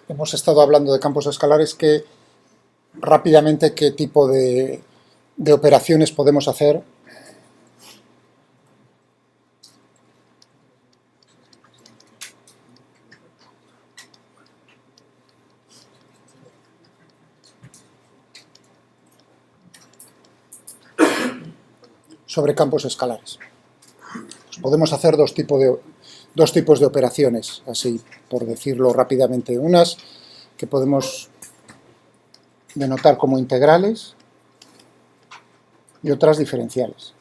hemos estado hablando de campos escalares, rápidamente qué tipo de operaciones podemos hacer sobre campos escalares. Pues podemos hacer dos tipos de operaciones, así por decirlo rápidamente. Unas que podemos denotar como integrales y otras diferenciales.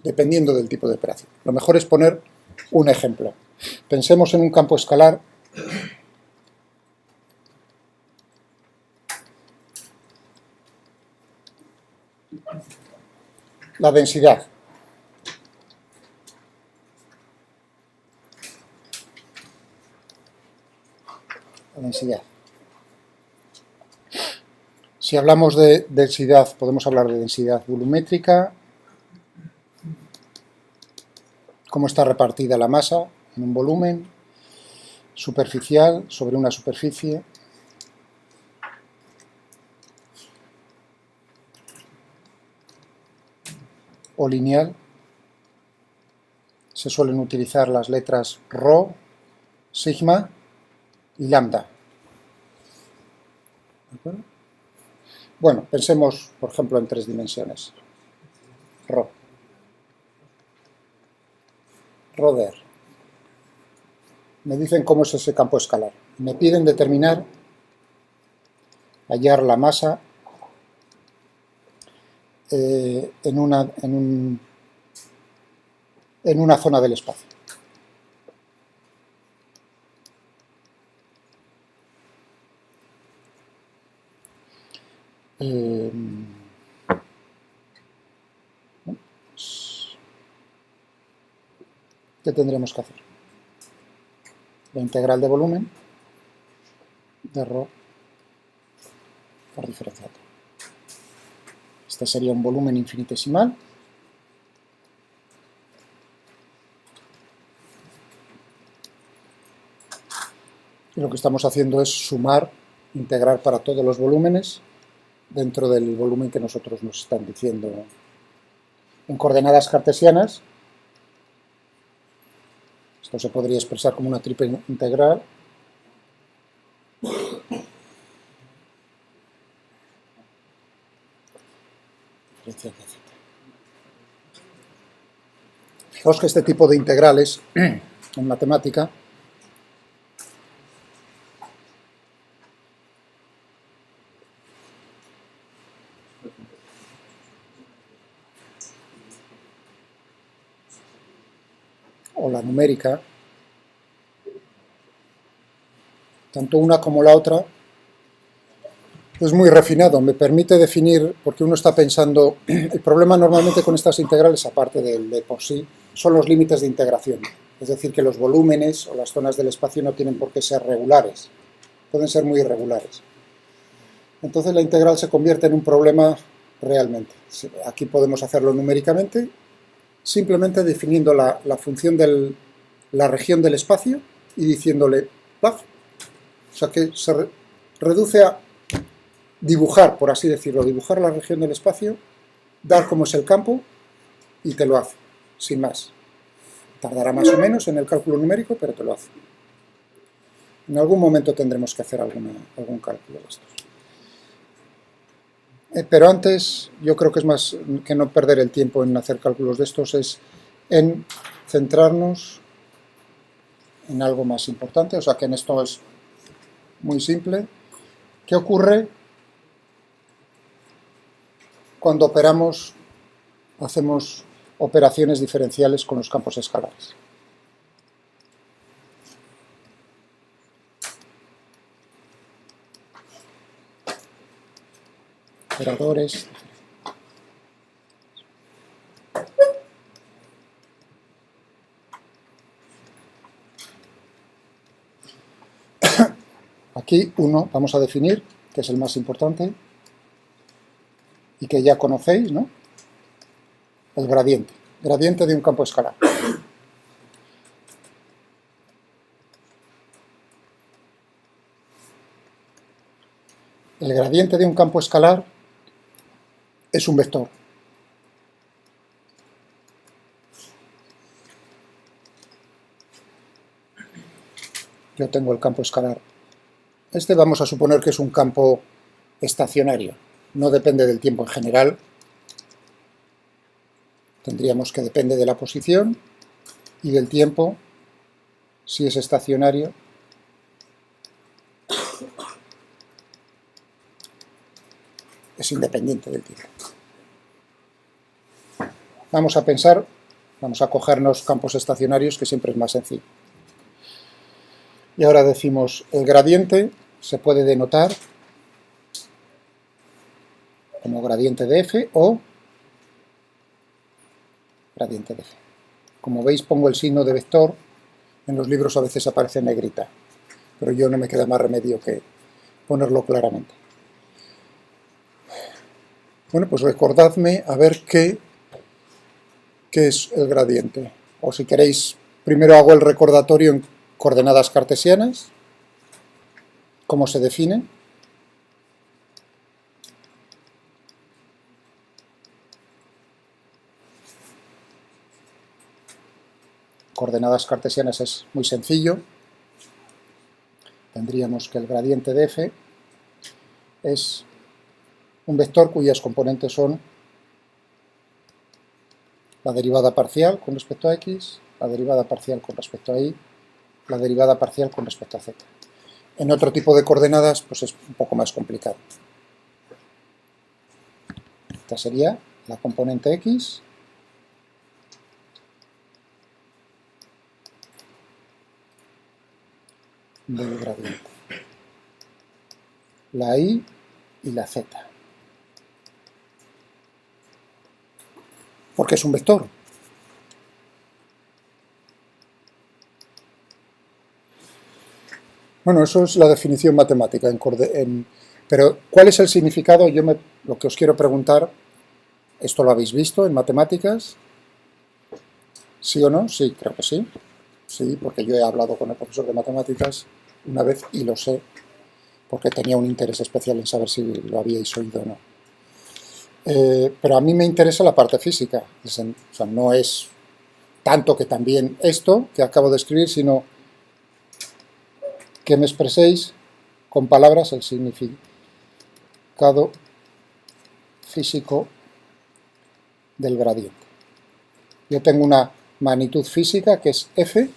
Dependiendo del tipo de operación. Lo mejor es poner un ejemplo. Pensemos en un campo escalar la densidad. La densidad. Si hablamos de densidad, podemos hablar de densidad volumétrica, cómo está repartida la masa en un volumen, superficial sobre una superficie, o lineal. Se suelen utilizar las letras ρ, sigma y lambda. ¿De acuerdo? Bueno, pensemos, por ejemplo, en 3 dimensiones. ρ de R. Me dicen cómo es ese campo escalar. Me piden determinar, hallar la masa en una zona del espacio. ¿Qué tendremos que hacer? La integral de volumen de ρ por diferencial. Este sería un volumen infinitesimal. Y lo que estamos haciendo es sumar, integrar para todos los volúmenes dentro del volumen que nosotros nos están diciendo. En coordenadas cartesianas, esto se podría expresar como una triple integral. Fijaos que este tipo de integrales en matemática o la numérica, tanto una como la otra, es muy refinado, me permite definir, porque uno está pensando, el problema normalmente con estas integrales, aparte de por sí, son los límites de integración. Es decir, que los volúmenes o las zonas del espacio no tienen por qué ser regulares, pueden ser muy irregulares. Entonces la integral se convierte en un problema realmente. Aquí podemos hacerlo numéricamente, simplemente definiendo la función de la región del espacio y diciéndole ¡plaf! O sea que se reduce a dibujar, por así decirlo, dibujar la región del espacio, dar cómo es el campo y te lo hace, sin más. Tardará más o menos en el cálculo numérico, pero te lo hace. En algún momento tendremos que hacer algún cálculo de estos. Pero antes, yo creo que es más que no perder el tiempo en hacer cálculos de estos, es en centrarnos en algo más importante, o sea que en esto es muy simple. ¿Qué ocurre cuando hacemos operaciones diferenciales con los campos escalares? Operadores. Aquí uno vamos a definir, que es el más importante, y que ya conocéis, ¿no? El gradiente de un campo escalar. el gradiente de un campo escalar es un vector. Yo tengo el campo escalar. Este vamos a suponer que es un campo estacionario. No depende del tiempo en general. Tendríamos que depende de la posición y del tiempo, si es estacionario. Es independiente del tiempo. Vamos a pensar, vamos a cogernos campos estacionarios, que siempre es más sencillo. Y ahora decimos, el gradiente se puede denotar como gradiente de f o gradiente de f. Como veis, pongo el signo de vector, en los libros a veces aparece en negrita, pero yo no me queda más remedio que ponerlo claramente. Bueno, pues recordadme a ver qué es el gradiente. O si queréis, primero hago el recordatorio en coordenadas cartesianas. ¿Cómo se define? Coordenadas cartesianas es muy sencillo. Tendríamos que el gradiente de f es un vector cuyas componentes son la derivada parcial con respecto a x, la derivada parcial con respecto a y, la derivada parcial con respecto a z. En otro tipo de coordenadas pues es un poco más complicado. Esta sería la componente x del gradiente, la y la z. Porque es un vector. Bueno, eso es la definición matemática. Pero, ¿cuál es el significado? Lo que os quiero preguntar, ¿esto lo habéis visto en matemáticas? ¿Sí o no? Sí, creo que sí. Sí, porque yo he hablado con el profesor de matemáticas una vez y lo sé, porque tenía un interés especial en saber si lo habíais oído o no. Pero a mí me interesa la parte física, o sea, no es tanto que también esto que acabo de escribir, sino que me expreséis con palabras el significado físico del gradiente. Yo tengo una magnitud física que es f,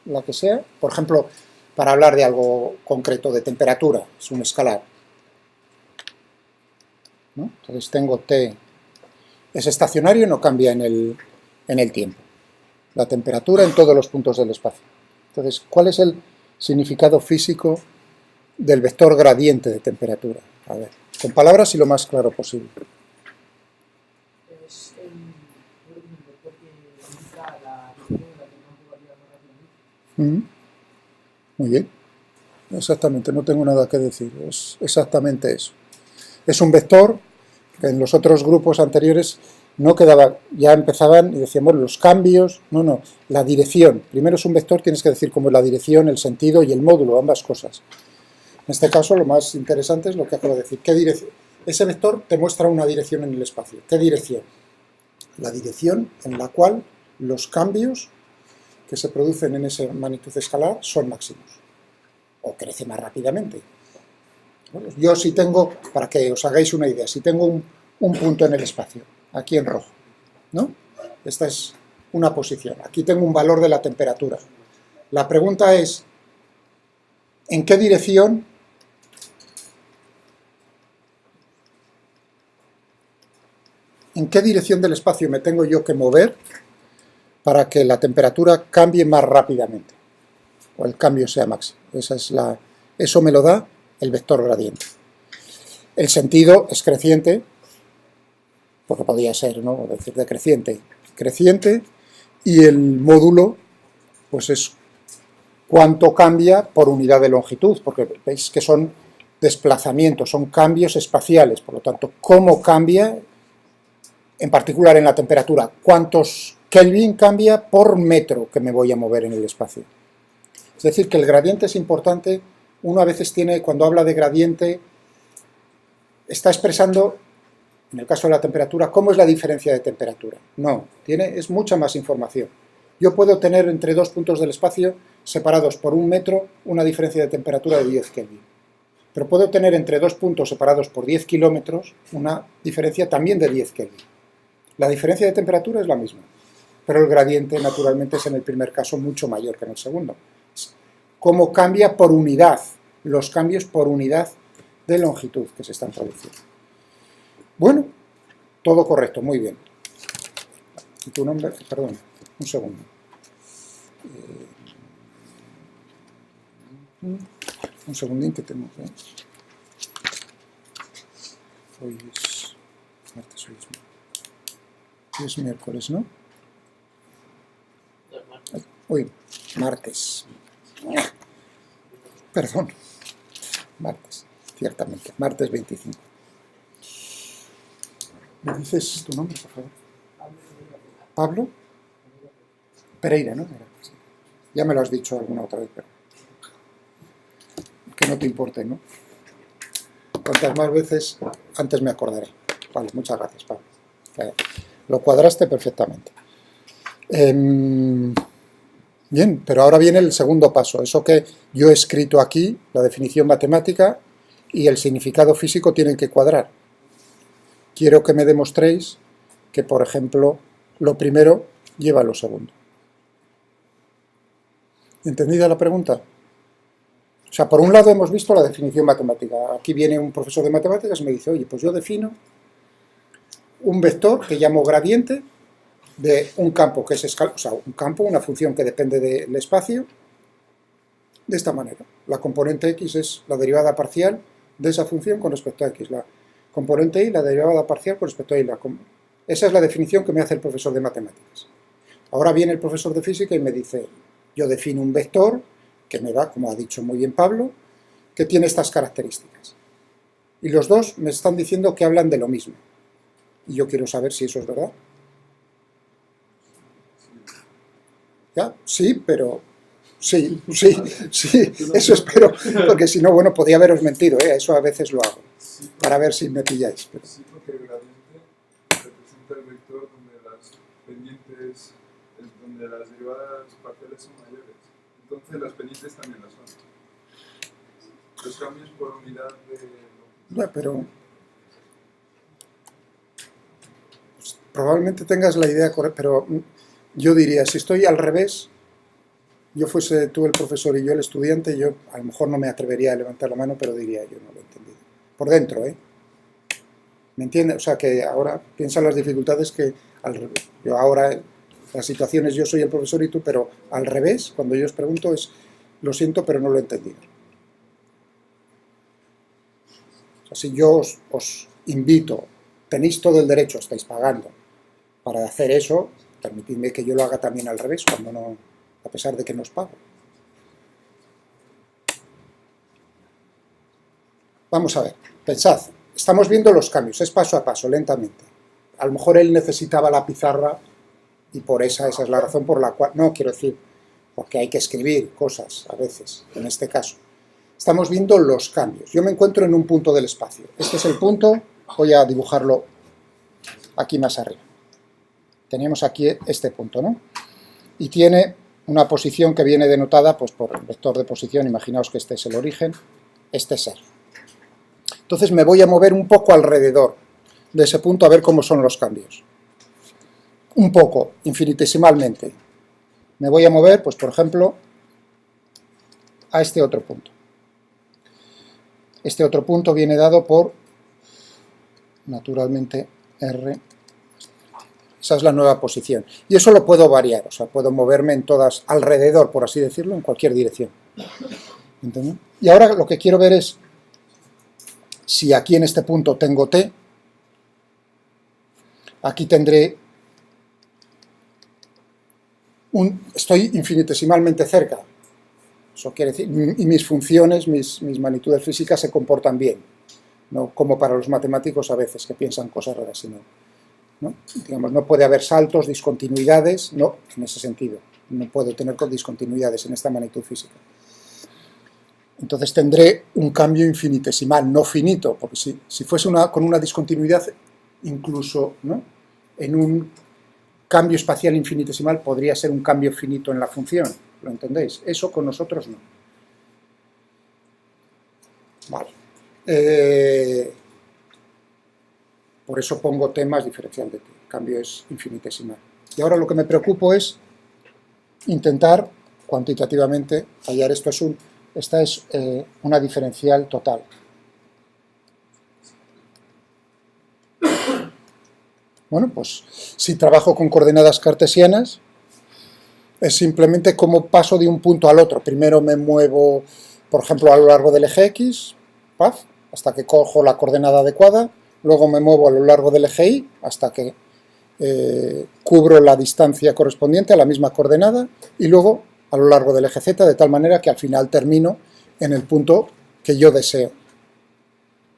la que sea, por ejemplo, para hablar de algo concreto, de temperatura, es un escalar, ¿no? Entonces tengo T, es estacionario y no cambia en el tiempo. La temperatura en todos los puntos del espacio. Entonces, ¿cuál es el significado físico del vector gradiente de temperatura? A ver, con palabras y lo más claro posible. Es el vector que indica la dirección en la que el campo varía más rápidamente. Muy bien. Exactamente, no tengo nada que decir. Es exactamente eso. Es un vector que en los otros grupos anteriores no quedaba, ya empezaban y decían, bueno, los cambios, no, la dirección. Primero es un vector, tienes que decir cómo es la dirección, el sentido y el módulo, ambas cosas. En este caso lo más interesante es lo que acabo de decir. ¿Qué dirección? Ese vector te muestra una dirección en el espacio. ¿Qué dirección? La dirección en la cual los cambios que se producen en esa magnitud escalar son máximos. O crece más rápidamente. Bueno, yo si tengo, para que os hagáis una idea, si tengo un punto en el espacio, aquí en rojo, ¿no? Esta es una posición. Aquí tengo un valor de la temperatura. La pregunta es, ¿en qué dirección del espacio me tengo yo que mover para que la temperatura cambie más rápidamente? O el cambio sea máximo. Eso me lo da el vector gradiente. El sentido es creciente, porque podría ser, ¿no? Decir decreciente, creciente, y el módulo, pues es cuánto cambia por unidad de longitud, porque veis que son desplazamientos, son cambios espaciales, por lo tanto, cómo cambia, en particular en la temperatura, cuántos Kelvin cambia por metro que me voy a mover en el espacio. Es decir, que el gradiente es importante. Uno a veces tiene, cuando habla de gradiente, está expresando, en el caso de la temperatura, ¿cómo es la diferencia de temperatura? No, es mucha más información. Yo puedo tener entre dos puntos del espacio separados por 1 metro una diferencia de temperatura de 10 Kelvin. Pero puedo tener entre dos puntos separados por 10 kilómetros una diferencia también de 10 Kelvin. La diferencia de temperatura es la misma, pero el gradiente naturalmente es en el primer caso mucho mayor que en el segundo. ¿Cómo cambia por unidad? Los cambios por unidad de longitud que se están produciendo. Bueno, todo correcto, muy bien. ¿Y tu nombre? Perdón, un segundo. Un segundín que tengo que... Hoy es martes, hoy es miércoles, ¿no? Hoy, martes. Perdón. Martes, ciertamente. Martes 25. ¿Me dices tu nombre, por favor? ¿Pablo? Pereira, ¿no? Ya me lo has dicho alguna otra vez, pero... que no te importe, ¿no? Cuantas más veces, antes me acordaré. Vale, muchas gracias, Pablo. Lo cuadraste perfectamente. Bien, pero ahora viene el segundo paso. Eso que yo he escrito aquí, la definición matemática y el significado físico tienen que cuadrar. Quiero que me demostréis que, por ejemplo, lo primero lleva a lo segundo. ¿Entendida la pregunta? O sea, por un lado hemos visto la definición matemática. Aquí viene un profesor de matemáticas y me dice, oye, pues yo defino un vector que llamo gradiente de un campo que es escalar, o sea, un campo, una función que depende del espacio, de esta manera. La componente x es la derivada parcial de esa función con respecto a x. La componente y, la derivada parcial con respecto a y. Esa es la definición que me hace el profesor de matemáticas. Ahora viene el profesor de física y me dice, yo defino un vector que me va, como ha dicho muy bien Pablo, que tiene estas características. Y los dos me están diciendo que hablan de lo mismo. Y yo quiero saber si eso es verdad. ¿Ya? Sí, pero... Sí, eso espero, porque si no, bueno, podía haberos mentido, ¿eh? Eso a veces lo hago, para ver si me pilláis. Pero... Sí, porque el gradiente representa el vector donde las pendientes, donde las derivadas parciales son mayores. Entonces las pendientes también las son. Los cambios por unidad de... Ya, pero... pues, probablemente tengas la idea correcta, pero yo diría, si estoy al revés... yo fuese tú el profesor y yo el estudiante, yo a lo mejor no me atrevería a levantar la mano, pero diría, yo no lo he entendido. Por dentro, ¿eh? ¿Me entiendes? O sea, que ahora piensa las dificultades que al revés. Yo ahora, las situaciones, yo soy el profesor y tú, pero al revés, cuando yo os pregunto es, lo siento, pero no lo he entendido. O sea, si yo os invito, tenéis todo el derecho, estáis pagando para hacer eso, permitidme que yo lo haga también al revés, cuando no... a pesar de que no os pago. Vamos a ver, pensad, estamos viendo los cambios, es paso a paso, lentamente. A lo mejor él necesitaba la pizarra y por esa es la razón por la cual, no, quiero decir, porque hay que escribir cosas a veces, en este caso. Estamos viendo los cambios. Yo me encuentro en un punto del espacio. Este es el punto, voy a dibujarlo aquí más arriba. Teníamos aquí este punto, ¿no? Y tiene una posición que viene denotada pues, por el vector de posición, imaginaos que este es el origen, este es R. Entonces me voy a mover un poco alrededor de ese punto a ver cómo son los cambios. Un poco, infinitesimalmente. Me voy a mover, pues por ejemplo, a este otro punto. Este otro punto viene dado por, naturalmente, R. Esa es la nueva posición. Y eso lo puedo variar, o sea, puedo moverme en todas, alrededor, por así decirlo, en cualquier dirección. ¿Entienden? Y ahora lo que quiero ver es, si aquí en este punto tengo T, aquí tendré estoy infinitesimalmente cerca. Eso quiere decir, y mis funciones, mis magnitudes físicas se comportan bien. No como para los matemáticos a veces, que piensan cosas raras, sino... ¿no? Digamos, no puede haber saltos, discontinuidades, no, en ese sentido. No puedo tener discontinuidades en esta magnitud física. entonces tendré un cambio infinitesimal, no finito, porque si fuese con una discontinuidad, incluso, ¿no?, en un cambio espacial infinitesimal podría ser un cambio finito en la función, ¿lo entendéis? Eso con nosotros no. Vale. Por eso pongo t más diferencial de t, el cambio es infinitesimal. Y ahora lo que me preocupo es intentar cuantitativamente hallar esto. Esta es una diferencial total. Bueno, pues si trabajo con coordenadas cartesianas, es simplemente como paso de un punto al otro. Primero me muevo, por ejemplo, a lo largo del eje X, paf, hasta que cojo la coordenada adecuada, luego me muevo a lo largo del eje Y hasta que cubro la distancia correspondiente a la misma coordenada, y luego a lo largo del eje Z, de tal manera que al final termino en el punto que yo deseo.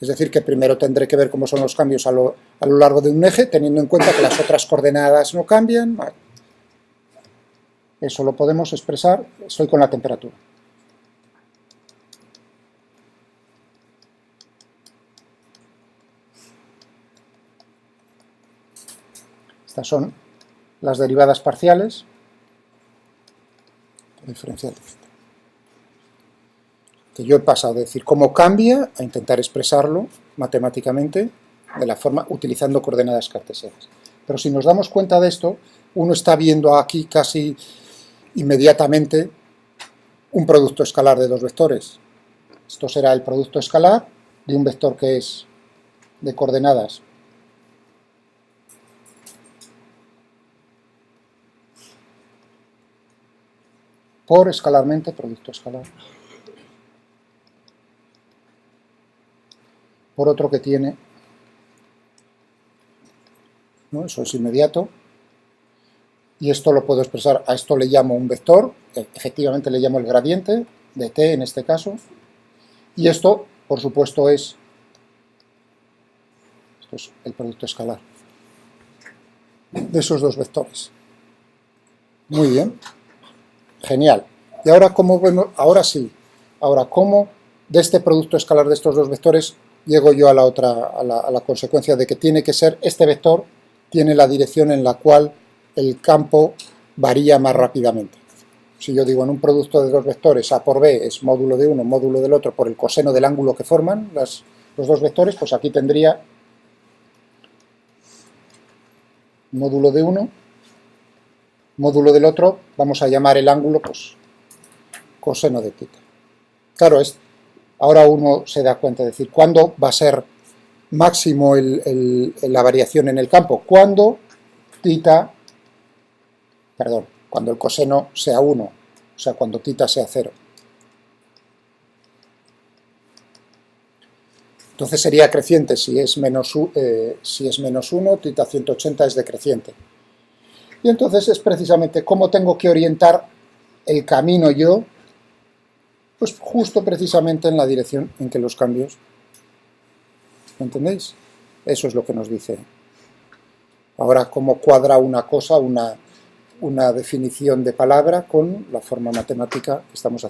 Es decir, que primero tendré que ver cómo son los cambios a lo largo de un eje, teniendo en cuenta que las otras coordenadas no cambian. Vale. Eso lo podemos expresar, estoy con la temperatura. Estas son las derivadas parciales. Diferencial de Z. Que yo he pasado de decir cómo cambia a intentar expresarlo matemáticamente de la forma utilizando coordenadas cartesianas. Pero si nos damos cuenta de esto, uno está viendo aquí casi inmediatamente un producto escalar de dos vectores. Esto será el producto escalar de un vector que es de coordenadas por escalarmente producto escalar por otro que tiene, ¿no?, eso es inmediato, y esto lo puedo expresar, a esto le llamo un vector, efectivamente le llamo el gradiente de t en este caso, y esto, por supuesto, esto es el producto escalar de esos dos vectores. Muy bien, genial. Y ahora, ¿cómo vemos? Ahora sí, ahora, ¿cómo de este producto escalar de estos dos vectores llego yo a la otra, a la consecuencia de que tiene que ser, este vector tiene la dirección en la cual el campo varía más rápidamente? Si yo digo en un producto de dos vectores A por B es módulo de uno, módulo del otro, por el coseno del ángulo que forman los dos vectores, pues aquí tendría módulo de uno, módulo del otro, vamos a llamar el ángulo pues coseno de θ. Claro, ahora uno se da cuenta de decir, ¿cuándo va a ser máximo la variación en el campo? Cuando cuando el coseno sea 1, o sea, cuando θ sea 0. Entonces sería creciente si es menos 1, θ 180 es decreciente. Y entonces es precisamente cómo tengo que orientar el camino yo, pues justo precisamente en la dirección en que los cambios, ¿entendéis? Eso es lo que nos dice. Ahora, cómo cuadra una cosa, una definición de palabra con la forma matemática que estamos haciendo.